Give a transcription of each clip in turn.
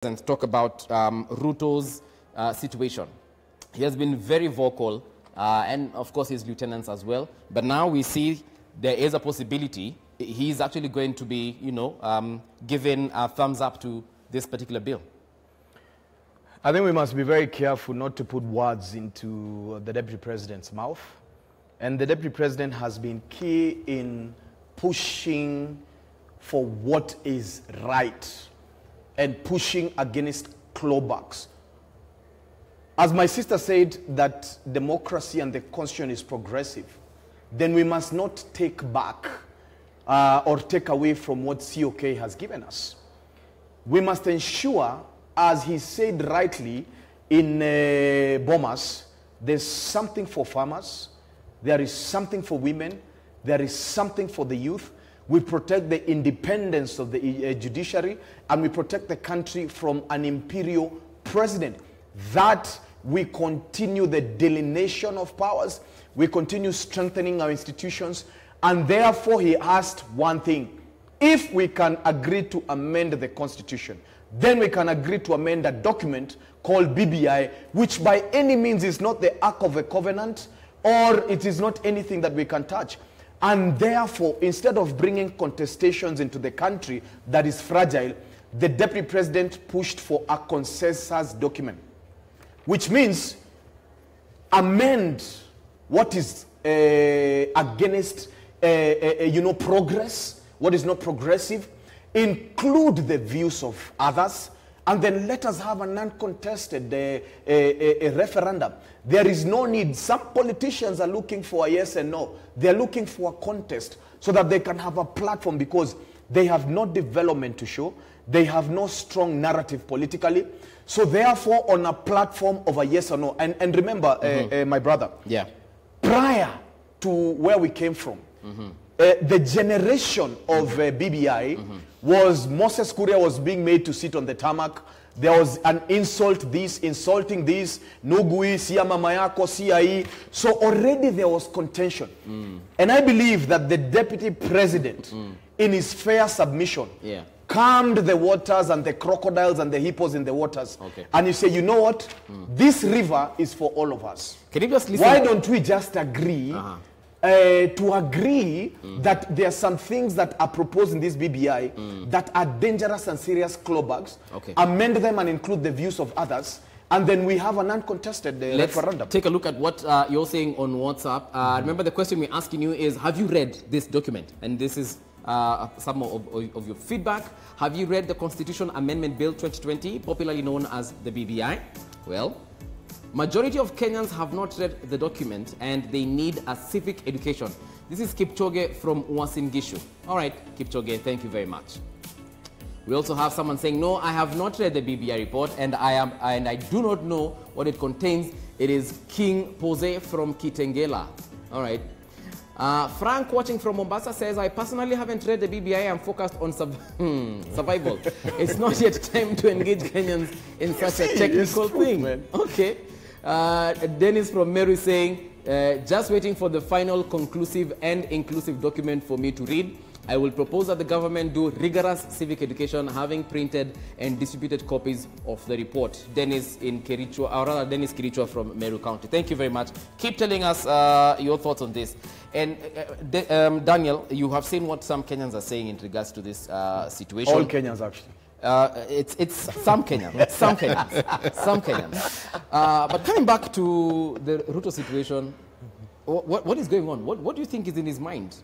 and talk about Ruto's situation. He has been very vocal, and of course his lieutenants as well. But now we see there is a possibility he's actually going to be, giving a thumbs up to this particular bill. I think we must be very careful not to put words into the Deputy President's mouth. And the Deputy President has been key in pushing for what is right and pushing against clawbacks. As my sister said, that democracy and the constitution is progressive, then we must not take back or take away from what COK has given us. We must ensure, as he said rightly in Bomas, there's something for farmers, there is something for women, there is something for the youth. We protect the independence of the judiciary, and we protect the country from an imperial president. That we continue the delineation of powers, we continue strengthening our institutions, and therefore he asked one thing: if we can agree to amend the constitution, then we can agree to amend a document called BBI, which by any means is not the Ark of the Covenant, or it is not anything that we can touch. And therefore, instead of bringing contestations into the country that is fragile, the Deputy President pushed for a consensus document, which means amend what is against progress, what is not progressive, include the views of others, and then let us have an uncontested referendum. There is no need. Some politicians are looking for a yes and no. They're looking for a contest so that they can have a platform, because they have no development to show. They have no strong narrative politically. So therefore, on a platform of a yes or no. And remember, my brother, prior to where we came from, the generation of BBI was Moses Kuria was being made to sit on the tarmac. There was an insult this, insulting this, Nugui, Siyama Mayako, CIE. So already there was contention. And I believe that the Deputy President, in his fair submission, calmed the waters and the crocodiles and the hippos in the waters. And you say, you know what? This river is for all of us. Can you just listen? Why don't we just agree to agree that there are some things that are proposed in this BBI that are dangerous and serious clawbacks, amend them and include the views of others, and then we have an uncontested referendum. Take a look at what you're saying on WhatsApp. Remember, the question we're asking you is, have you read this document? And this is some of your feedback. Have you read the Constitution Amendment Bill 2020, popularly known as the BBI? Well, majority of Kenyans have not read the document, and they need a civic education. This is Kipchoge from Uasin Gishu. All right, Kipchoge, thank you very much. We also have someone saying, no, I have not read the BBI report, and I do not know what it contains. It is King Pose from Kitengela. All right. Frank, watching from Mombasa, says, I personally haven't read the BBI. I'm focused on survival. It's not yet time to engage Kenyans in such a technical thing. Man. Okay. Dennis from Mary saying, just waiting for the final conclusive and inclusive document for me to read. I will propose that the government do rigorous civic education, having printed and distributed copies of the report. Dennis in Kerichua, or rather Dennis Kerichua from Meru County. Thank you very much. Keep telling us your thoughts on this. And Daniel, you have seen what some Kenyans are saying in regards to this situation. All Kenyans, actually. It's some Kenyans, some Kenyans. But coming back to the Ruto situation, what is going on? What do you think is in his mind?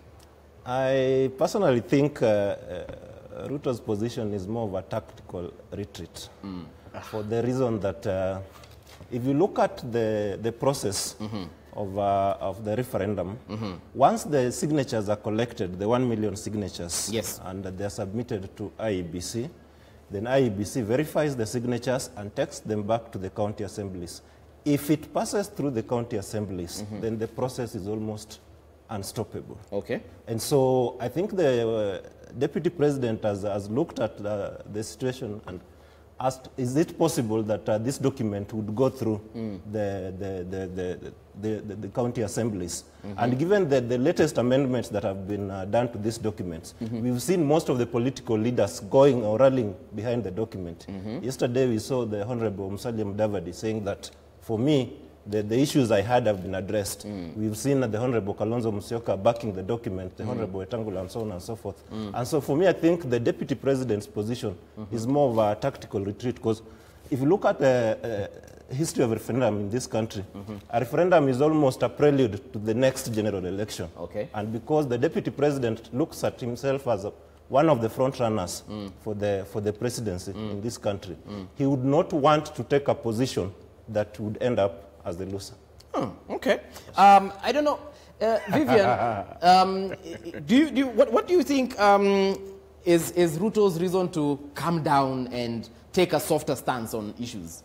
I personally think Ruto's position is more of a tactical retreat, for the reason that if you look at the process of the referendum, once the signatures are collected, the 1 million signatures, and they are submitted to IEBC, then IEBC verifies the signatures and takes them back to the county assemblies. If it passes through the county assemblies, then the process is almost unstoppable. And so I think the Deputy President has looked at the situation and asked, is it possible that this document would go through the county assemblies? And given the latest amendments that have been done to these documents, we've seen most of the political leaders going or rallying behind the document. Yesterday we saw the Honorable Musalia Mudavadi saying that, for me, the issues I had have been addressed. We've seen the Honorable Kalonzo Musyoka backing the document, the Honorable Wetangula, and so on and so forth. And so for me, I think the Deputy President's position is more of a tactical retreat, because if you look at the history of referendum in this country, a referendum is almost a prelude to the next general election. Okay. And because the Deputy President looks at himself as one of the front runners for the presidency in this country, he would not want to take a position that would end up as the loser. Oh, okay. I don't know, Vivian. What do you think is Ruto's reason to calm down and take a softer stance on issues?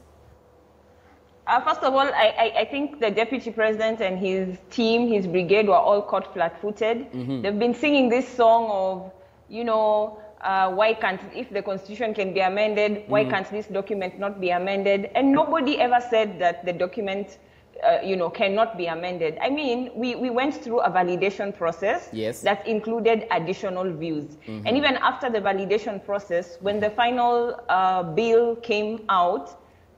First of all, I think the Deputy President and his team, his brigade, were all caught flat-footed. They've been singing this song of, you know, why can't, if the Constitution can be amended, why can't this document not be amended? And nobody ever said that the document, you know, cannot be amended. I mean, we went through a validation process that included additional views. And even after the validation process, when the final bill came out,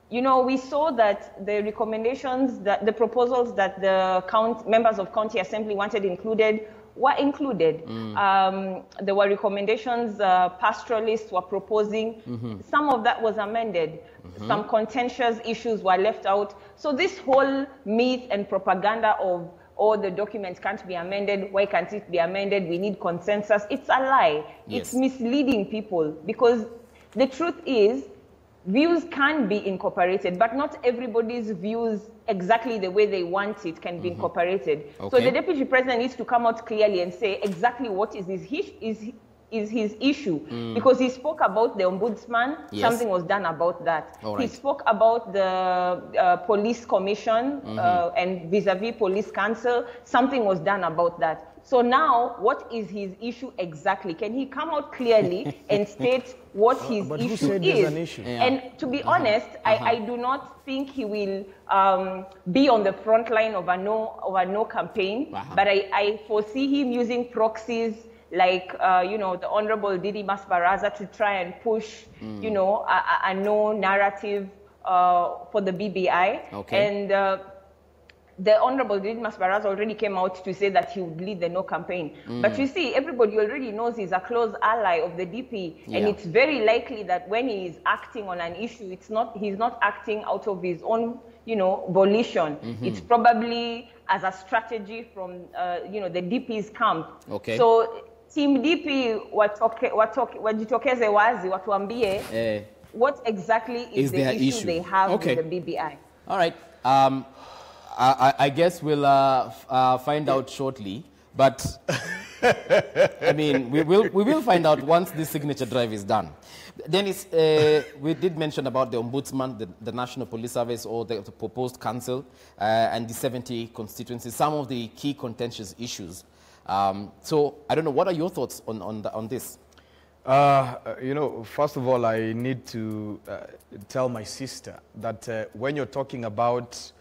you know, we saw that the recommendations, that the proposals that the members of County Assembly wanted included were included. There were recommendations pastoralists were proposing. Some of that was amended. Some contentious issues were left out. So this whole myth and propaganda of, oh, the document can't be amended, why can't it be amended, we need consensus, it's a lie. It's misleading people, because the truth is, views can be incorporated, but not everybody's views exactly the way they want it can be incorporated. So the Deputy President needs to come out clearly and say exactly what is his issue. Because he spoke about the Ombudsman, something was done about that. He spoke about the Police Commission and vis-a-vis Police Council, something was done about that. So now, what is his issue exactly? Can he come out clearly and state what his issue is? An issue? And to be honest, I do not think he will be on the front line of a no campaign, but I foresee him using proxies like, you know, the Honorable Didi Masbaraza to try and push, you know, a no narrative for the BBI. And the Honorable Didi Masbaraza already came out to say that he would lead the no campaign. But you see, everybody already knows he's a close ally of the DP. And it's very likely that when he is acting on an issue, he's not acting out of his own, you know, volition. It's probably as a strategy from, you know, the DP's camp. So Team DP wajitokeze wazi watuambie what exactly is the issue they have with the BBI. All right. I guess we'll find out shortly, but I mean, we will find out once this signature drive is done. Dennis, we did mention about the Ombudsman, the National Police Service, or the proposed council, and the 70 constituencies, some of the key contentious issues. So I don't know, what are your thoughts on this? You know, first of all, I need to tell my sister that when you're talking about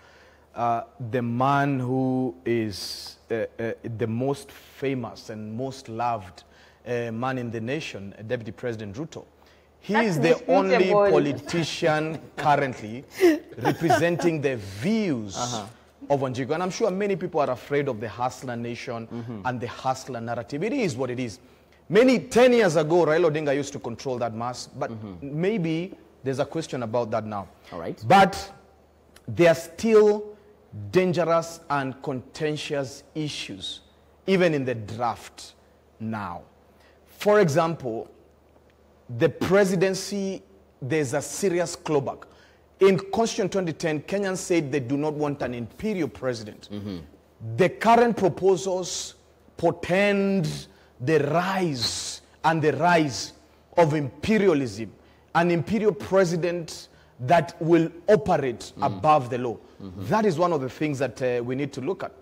the man who is the most famous and most loved man in the nation, Deputy President Ruto, he is the only politician currently representing the views of Wanjiku. And I'm sure many people are afraid of the hustler nation and the hustler narrative. It is what it is. 10 years ago, Raila Odinga used to control that mass, but maybe there's a question about that now. All right. But there are still dangerous and contentious issues, even in the draft now. For example, the presidency, there's a serious clawback. In Constitution 2010, Kenyans said they do not want an imperial president. The current proposals portend the rise of imperialism, an imperial president that will operate above the law. That is one of the things that we need to look at.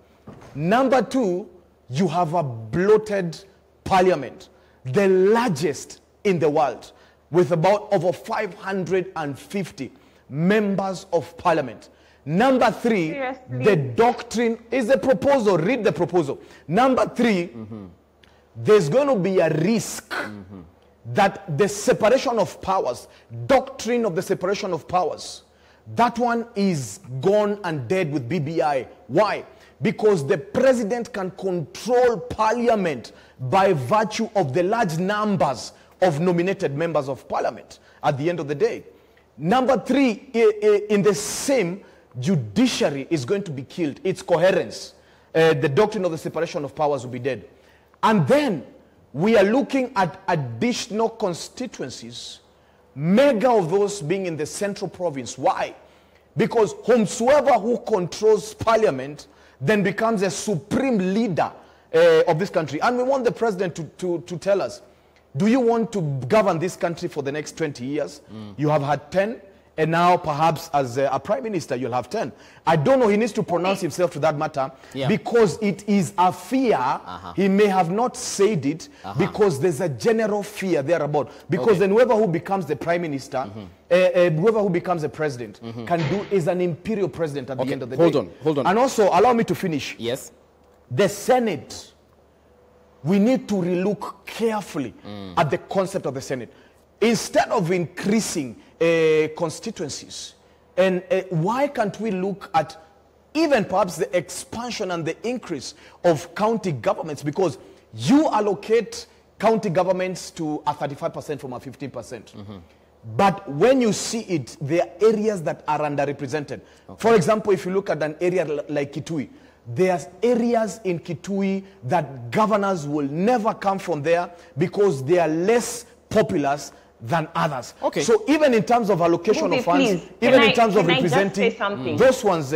Number two, you have a bloated parliament, the largest in the world. with about over 550 members of parliament. Number 3, Seriously? the doctrine is the proposal. Read the proposal. Number 3, there's going to be a risk that the separation of powers, doctrine of the separation of powers, that one is gone and dead with BBI. Why? Because the president can control parliament by virtue of the large numbers of nominated members of parliament at the end of the day. Number 3, in the same, judiciary is going to be killed. Its coherence, the doctrine of the separation of powers will be dead. And then we are looking at additional constituencies, mega of those being in the central province. Why? Because whomsoever who controls parliament then becomes a supreme leader of this country. And we want the president to tell us, do you want to govern this country for the next 20 years? You have had 10, and now perhaps as a prime minister you'll have 10. I don't know, he needs to pronounce himself to that matter, because it is a fear. He may have not said it, because there's a general fear thereabout. Because then whoever who becomes the prime minister, whoever who becomes the president, can do is an imperial president at the end of the day. Hold on. And also, allow me to finish. Yes. The Senate, we need to relook carefully at the concept of the Senate. Instead of increasing constituencies, and why can't we look at even perhaps the expansion and the increase of county governments? Because you allocate county governments to a 35% from a 15%. But when you see it, there are areas that are underrepresented. For example, if you look at an area like Kitui, there's areas in Kitui that governors will never come from there because they are less populous than others. So even in terms of allocation of funds, even in terms of representing, those ones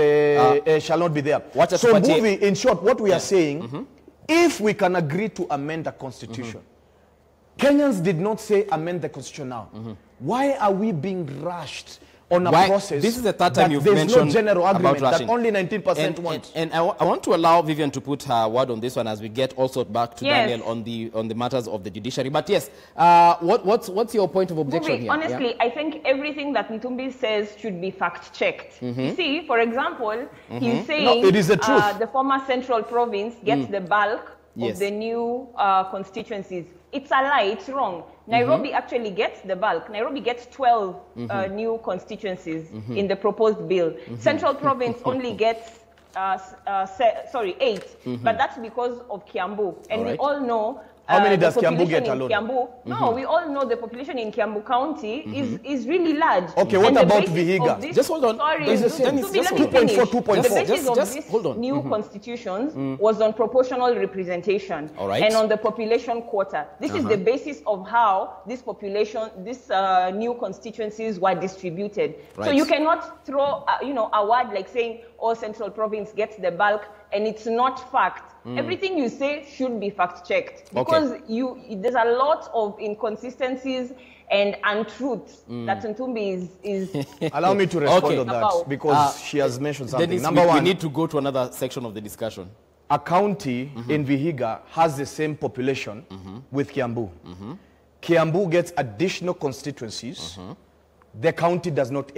shall not be there. So movie, in short, what we are saying, if we can agree to amend the constitution, Kenyans did not say amend the constitution now. Why are we being rushed on a process? This is the third time you've mentioned there's no general agreement about that only 19% want. And I want to allow Vivian to put her word on this one as we get also back to Daniel on the matters of the judiciary. But yes, what's your point of objection here? Honestly, I think everything that Ntumbi says should be fact-checked. You see, for example, he's saying it is the truth. The former central province gets the bulk of the new constituencies. It's a lie, it's wrong. Nairobi actually gets the bulk. Nairobi gets 12 new constituencies in the proposed bill. Central province only gets 8, but that's because of Kiambu. And we all know how many does Kiambu get alone? No, we all know the population in Kiambu County is really large. Okay, what about Vihiga? Just hold on. Sorry, just 2.4. The basis of this hold on. new constitutions was on proportional representation and on the population quota. This is the basis of how this new constituencies were distributed. So you cannot throw a word like saying, oh, central province gets the bulk, and it's not fact. Everything you say should be fact-checked, because there's a lot of inconsistencies and untruths that Ntumbi is Allow me to respond to that, because she has mentioned something. Dennis, Number one, we need to go to another section of the discussion. A county in Vihiga has the same population with Kiambu. Kiambu gets additional constituencies. The county does not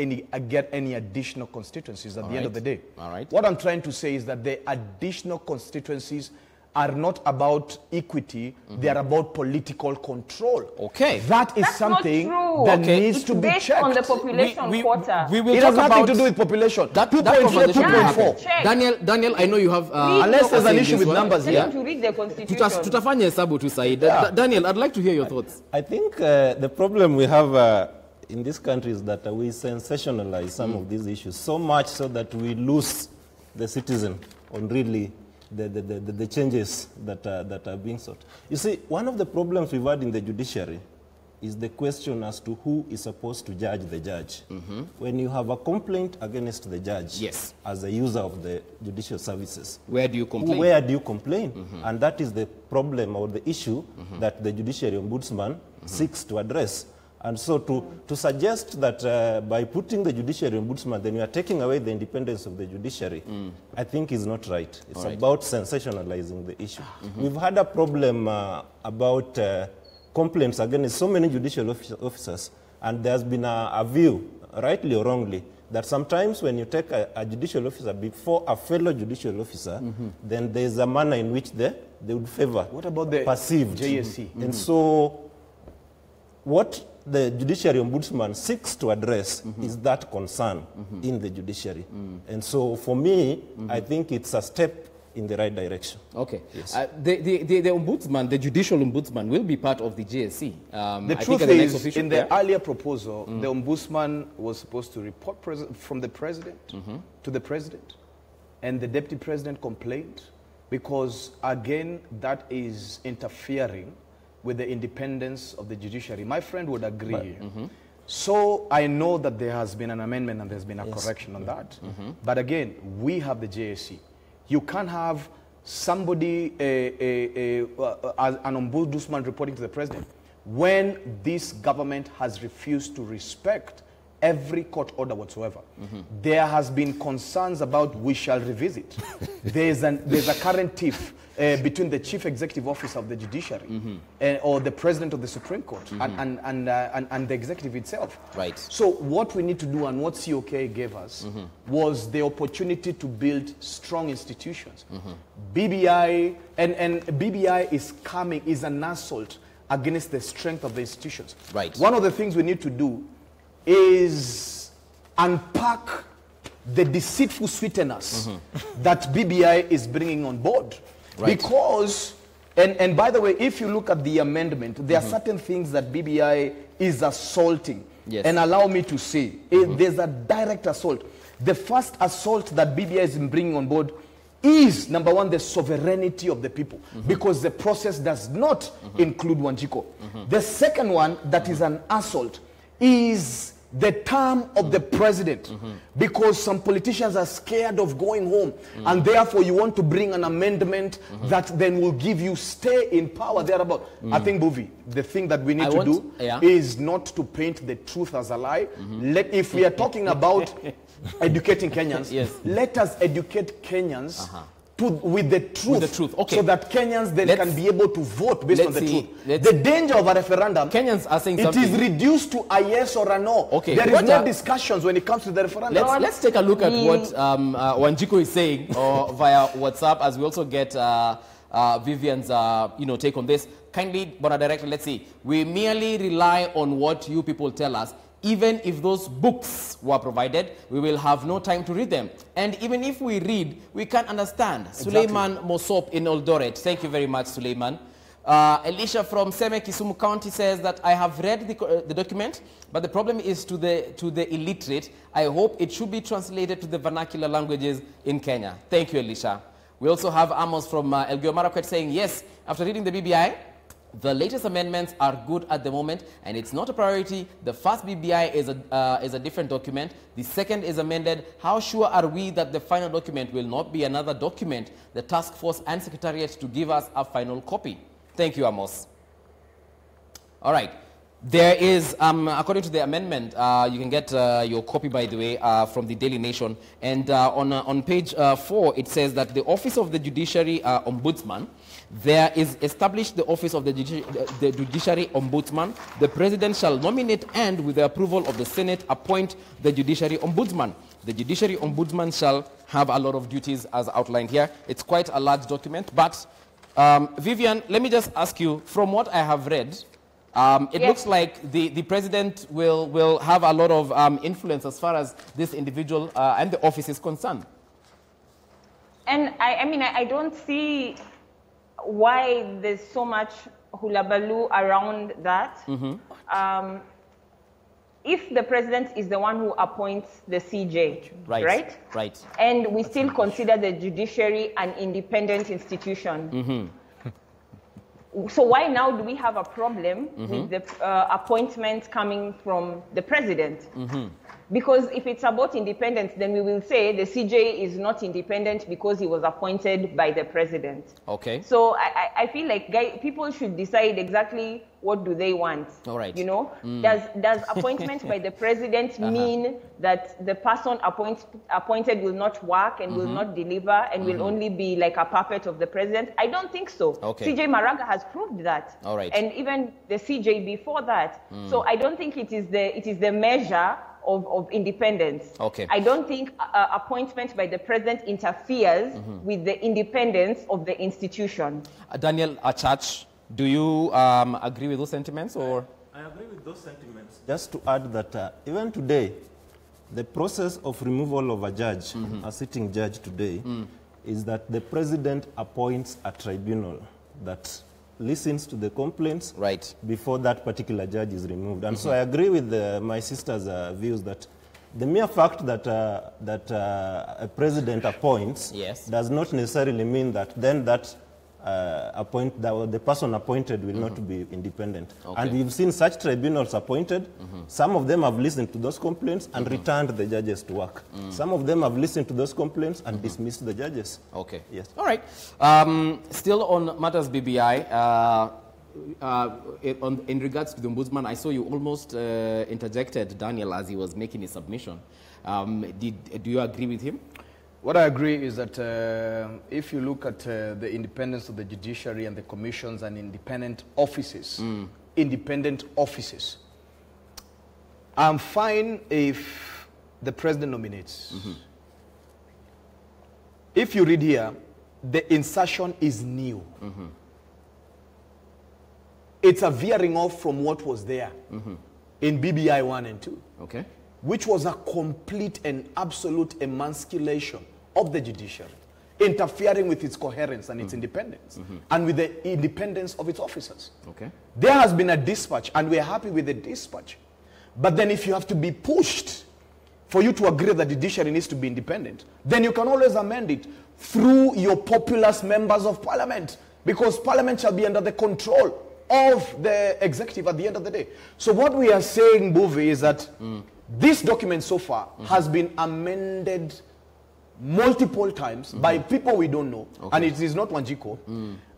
get any additional constituencies at the end of the day. What I'm trying to say is that the additional constituencies are not about equity, they are about political control. That is something that needs to be checked. On the population quota. It has nothing to do with population. 2.3, 2.4. Daniel, I know you have... unless there's an issue with numbers here. To read the constitution. Tutafanya hesabu tu Said. Daniel, I'd like to hear your thoughts. I think the problem we have in this country is that we sensationalize some of these issues so much so that we lose the citizen on really the changes that are being sought. You see, one of the problems we've had in the judiciary is the question as to who is supposed to judge the judge. When you have a complaint against the judge as a user of the judicial services, where do you complain? Where do you complain? And that is the problem or the issue that the Judiciary Ombudsman seeks to address. And so to suggest that by putting the Judiciary Ombudsman, then you are taking away the independence of the judiciary, I think is not right. It's about sensationalizing the issue. We've had a problem about complaints against so many judicial officers, and there's been a view, rightly or wrongly, that sometimes when you take a judicial officer before a fellow judicial officer, then there's a manner in which they would favor. What about the perceived JSC? And so what the Judiciary Ombudsman seeks to address is that concern in the judiciary. And so for me, I think it's a step in the right direction. Okay. Yes. The Ombudsman, the Judicial Ombudsman, will be part of the JSC. The truth is, in the earlier proposal, the Ombudsman was supposed to report from the President to the President. And the Deputy President complained because, again, that is interfering with the independence of the judiciary. My friend would agree. So I know that there has been an amendment and there's been a correction on that. But again, we have the JSC. You can't have somebody, an ombudsman reporting to the president when this government has refused to respect every court order whatsoever. There has been concerns about we shall revisit. There's a current tiff between the chief executive officer of the judiciary or the president of the Supreme Court and the executive itself. Right. So what we need to do and what COK gave us was the opportunity to build strong institutions. BBI and BBI is an assault against the strength of the institutions. Right. One of the things we need to do is unpack the deceitful sweeteners that BBI is bringing on board. Right. Because, and by the way, if you look at the amendment, there are certain things that BBI is assaulting. Yes. And allow me to say, there's a direct assault. The first assault that BBI is bringing on board is, number one, the sovereignty of the people, because the process does not include Wanjiko. The second one that is an assault is the term of the president, because some politicians are scared of going home, and therefore you want to bring an amendment that then will give you stay in power thereabout. I think, Buvi, the thing that we need to do is not to paint the truth as a lie. If we are talking about educating Kenyans, let us educate Kenyans with the truth, okay. So that Kenyans then can be able to vote based on the truth. The danger of a referendum, Kenyans are saying it is reduced to a yes or a no. Okay. There is no discussions when it comes to the referendum. Let's take a look at what Wanjiko is saying via WhatsApp, as we also get Vivian's take on this. Kindly, Bona Director, let's see. We merely rely on what you people tell us. Even if those books were provided, we will have no time to read them. And even if we read, we can't understand. Exactly. Suleiman Mosop in Eldoret. Thank you very much, Suleiman. Elisha from Seme, Kisumu County says that I have read the document, but the problem is to the illiterate. I hope it should be translated to the vernacular languages in Kenya. Thank you, Elisha. We also have Amos from Elgeyo Marakwet saying, yes, after reading the BBI, the latest amendments are good at the moment, and it's not a priority. The first BBI is a different document. The second is amended. How sure are we that the final document will not be another document, the task force and secretariat to give us a final copy? Thank you, Amos. All right. There is, according to the amendment, you can get your copy, by the way, from the Daily Nation. And on page 4, it says that the Office of the Judiciary Ombudsman, there is established the Office of the Judiciary Ombudsman. The President shall nominate and, with the approval of the Senate, appoint the Judiciary Ombudsman. The Judiciary Ombudsman shall have a lot of duties as outlined here. It's quite a large document. But, Vivian, let me just ask you, from what I have read, it looks like the president will have a lot of influence as far as this individual and the office is concerned. And I don't see why there's so much hullabaloo around that. If the president is the one who appoints the CJ, right? And we still consider the judiciary an independent institution. So why now do we have a problem with the appointment coming from the president? Because if it's about independence, then we will say the CJ is not independent because he was appointed by the president. Okay. So I feel like people should decide exactly what do they want? All right. You know, does appointment by the president mean that the person appointed will not work and will not deliver and will only be like a puppet of the president? I don't think so. Okay. CJ Maraga has proved that. All right. And even the CJ before that. So I don't think it is the measure of independence. Okay. I don't think appointment by the president interferes with the independence of the institution. Daniel Achach, do you agree with those sentiments, or? I agree with those sentiments. Just to add that even today, the process of removal of a judge, a sitting judge today, is that the president appoints a tribunal that listens to the complaints before that particular judge is removed. And so I agree with my sister's views that the mere fact that a president appoints does not necessarily mean that then that the person appointed will not be independent. Okay. And we've seen such tribunals appointed. Some of them have listened to those complaints and returned the judges to work. Some of them have listened to those complaints and dismissed the judges. Okay. Yes. All right. Still on matters BBI, in regards to the Ombudsman, I saw you almost interjected Daniel as he was making his submission. Do you agree with him? What I agree is that if you look at the independence of the judiciary and the commissions and independent offices, I'm fine if the president nominates. If you read here, the insertion is new. It's a veering off from what was there in BBI 1 and 2. Okay. Which was a complete and absolute emasculation of the judiciary, interfering with its coherence and its independence, and with the independence of its officers. Okay. There has been a dispatch, and we're happy with the dispatch. But then if you have to be pushed for you to agree that the judiciary needs to be independent, then you can always amend it through your populous members of parliament, because parliament shall be under the control of the executive at the end of the day. So what we are saying, Buvi, is that this document so far has been amended multiple times by people we don't know, and it is not Wanjiko.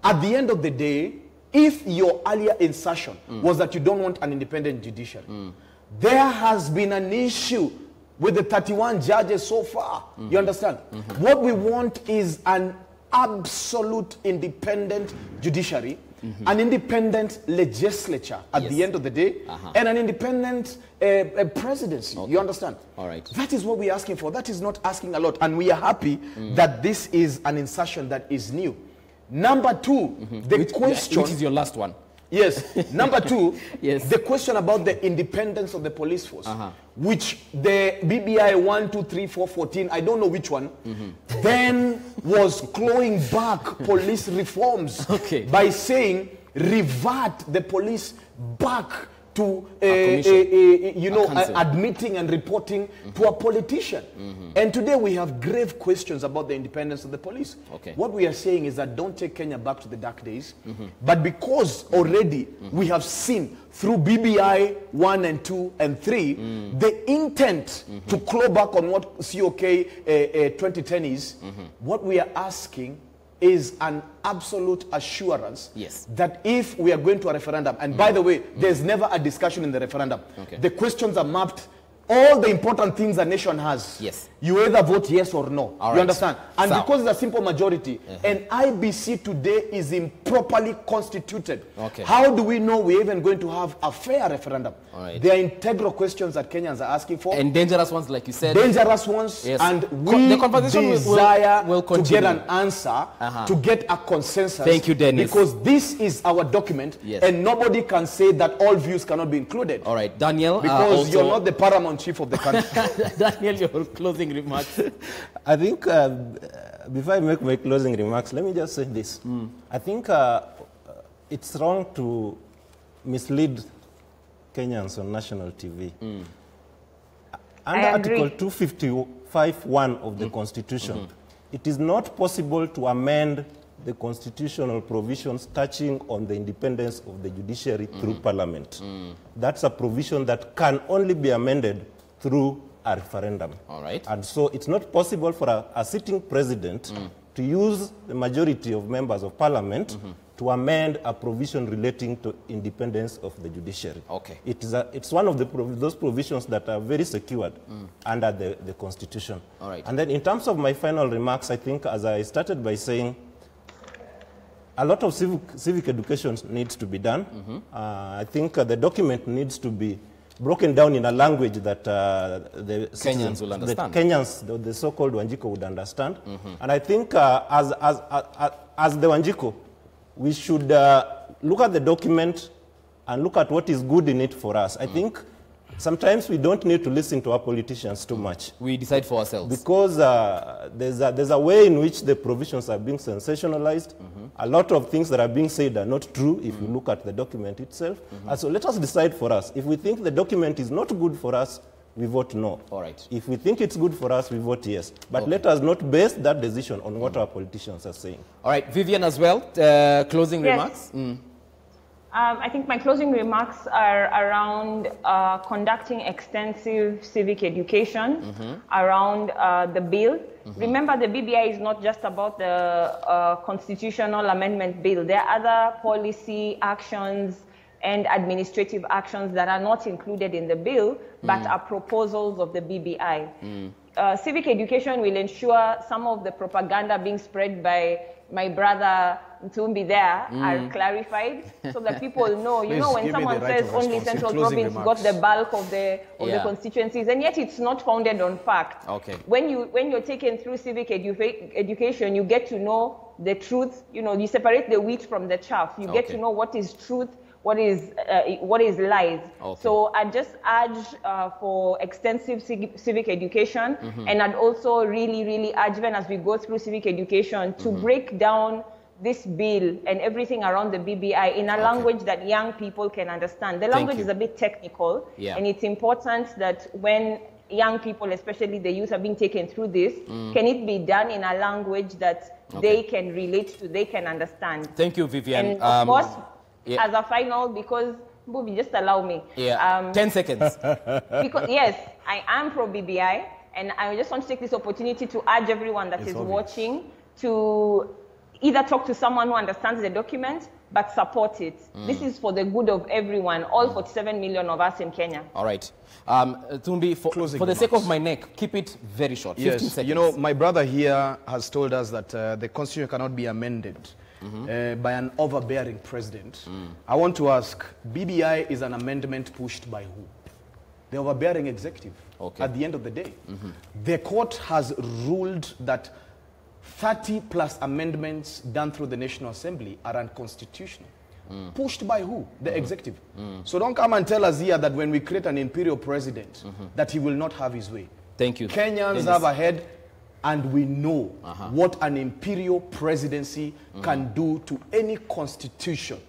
At the end of the day, if your earlier insertion was that you don't want an independent judiciary, there has been an issue with the 31 judges so far. You understand? What we want is an absolute independent judiciary, an independent legislature at the end of the day, and an independent presidency. You understand? All right. That is what we're asking for. That is not asking a lot. And we are happy that this is an insertion that is new. Number two, the question... Which is your last one. Yes. Number two, Yes. the question about the independence of the police force, which the BBI 1, 2, 3, 4, 14, I don't know which one, then was clawing back police reforms by saying revert the police back to admitting and reporting to a politician. And today we have grave questions about the independence of the police. What we are saying is that don't take Kenya back to the dark days, but because already we have seen through BBI 1 and 2 and 3 the intent to claw back on what COK 2010 is, what we are asking is an absolute assurance that if we are going to a referendum, and by the way, there's never a discussion in the referendum. The questions are mapped, all the important things a nation has. You either vote yes or no. You understand? And because it's a simple majority, and IBC today is improperly constituted, how do we know we're even going to have a fair referendum? There are integral questions that Kenyans are asking for. And dangerous ones, like you said. Dangerous ones. And we desire to get an answer, to get a consensus. Thank you, Dennis. Because this is our document, and nobody can say that all views cannot be included. All right, Daniel. Because you're not the paramount chief of the country. Daniel, your closing remarks. I think before I make my closing remarks, let me just say this. I think it's wrong to mislead Kenyans on national TV. Under Article 255(1) of the Constitution, it is not possible to amend the constitutional provisions touching on the independence of the judiciary through Parliament. That's a provision that can only be amended through a referendum. All right. And so it's not possible for a sitting president to use the majority of members of Parliament to amend a provision relating to independence of the judiciary. Okay. It's one of those provisions that are very secured under the Constitution. All right. And then in terms of my final remarks, I think, as I started by saying, a lot of civic education needs to be done. I think the document needs to be broken down in a language that the Kenyans will understand. The Kenyans, the so-called Wanjiko, would understand. And I think as the Wanjiko, we should look at the document and look at what is good in it for us. I think sometimes we don't need to listen to our politicians too much. We decide for ourselves. Because there's a way in which the provisions are being sensationalized. A lot of things that are being said are not true if you look at the document itself. And so let us decide for us. If we think the document is not good for us, we vote no. All right. If we think it's good for us, we vote yes. But let us not base that decision on what our politicians are saying. All right, Vivian as well, closing remarks? I think my closing remarks are around conducting extensive civic education around the bill. Remember, the BBI is not just about the constitutional amendment bill. There are other policy actions and administrative actions that are not included in the bill, but are proposals of the BBI. Civic education will ensure some of the propaganda being spread by my brother Ntumbi there are clarified, so that people know. You know, when someone says only Central Province got the bulk of the constituencies, and yet it's not founded on fact. Okay. When you're taken through civic education, you get to know the truth. You know, you separate the wheat from the chaff. You get to know what is truth, what is lies. Okay. So I just urge for extensive civic education, and I'd also really urge, even as we go through civic education, to break down this bill and everything around the BBI in a language that young people can understand. The language is a bit technical, and it's important that when young people, especially the youth, are being taken through this, can it be done in a language that they can relate to, they can understand. Thank you, Vivian. And of course, as a final, because Mbuvi, just allow me. 10 seconds. Because yes, I am pro BBI, and I just want to take this opportunity to urge everyone that is watching to either talk to someone who understands the document, but support it. This is for the good of everyone, all 47 million of us in Kenya. All right. Tumbi, for the sake of my neck, keep it very short. 15 seconds. You know, my brother here has told us that the constitution cannot be amended by an overbearing president. I want to ask, BBI is an amendment pushed by who? The overbearing executive. At the end of the day. The court has ruled that 30 plus amendments done through the National Assembly are unconstitutional. Pushed by who? The executive. So don't come and tell us here that when we create an imperial president, that he will not have his way. Thank you. Kenyans have a head, and we know what an imperial presidency can do to any constitution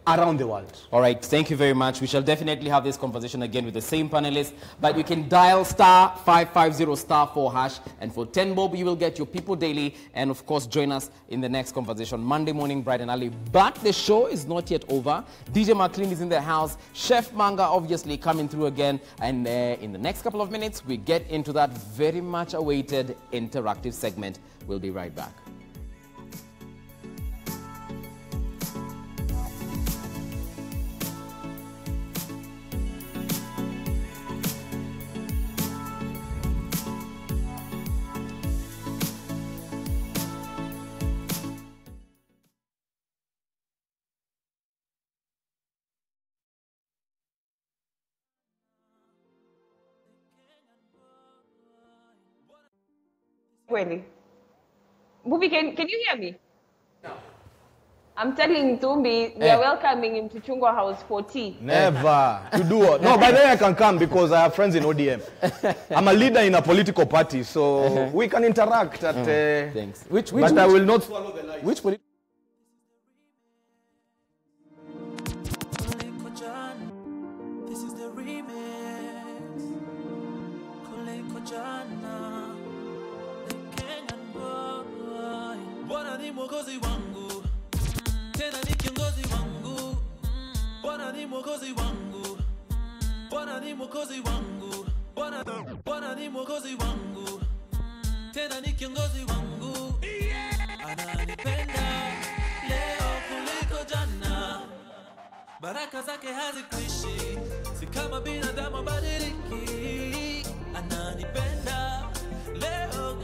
around the world. All right, thank you very much. We shall definitely have this conversation again with the same panelists, but you can dial *550*4#, and for 10 bob, you will get your People Daily, and of course, join us in the next conversation Monday morning, bright and early. But the show is not yet over. DJ McLean is in the house. Chef Manga, obviously, coming through again, and in the next couple of minutes, we get into that very much awaited interactive segment. We'll be right back. Mbuvi, can you hear me? No. I'm telling Tumbi, we are welcoming him to Chungwa House for tea. Never. To do what? No, by the way, I can come because I have friends in ODM. I'm a leader in a political party, so we can interact at... Thanks. But I will not follow the light. Which political... Mwokozi wangu tena ni kiongozi wangu, Bwana ni mwokozi wangu, Bwana ni mwokozi wangu, Bwana ni mwokozi wangu, tena ni kiongozi wangu, ananipenda leo kuliko baraka zake hazikwishi, si kama binadamu badiliki, ananipenda leo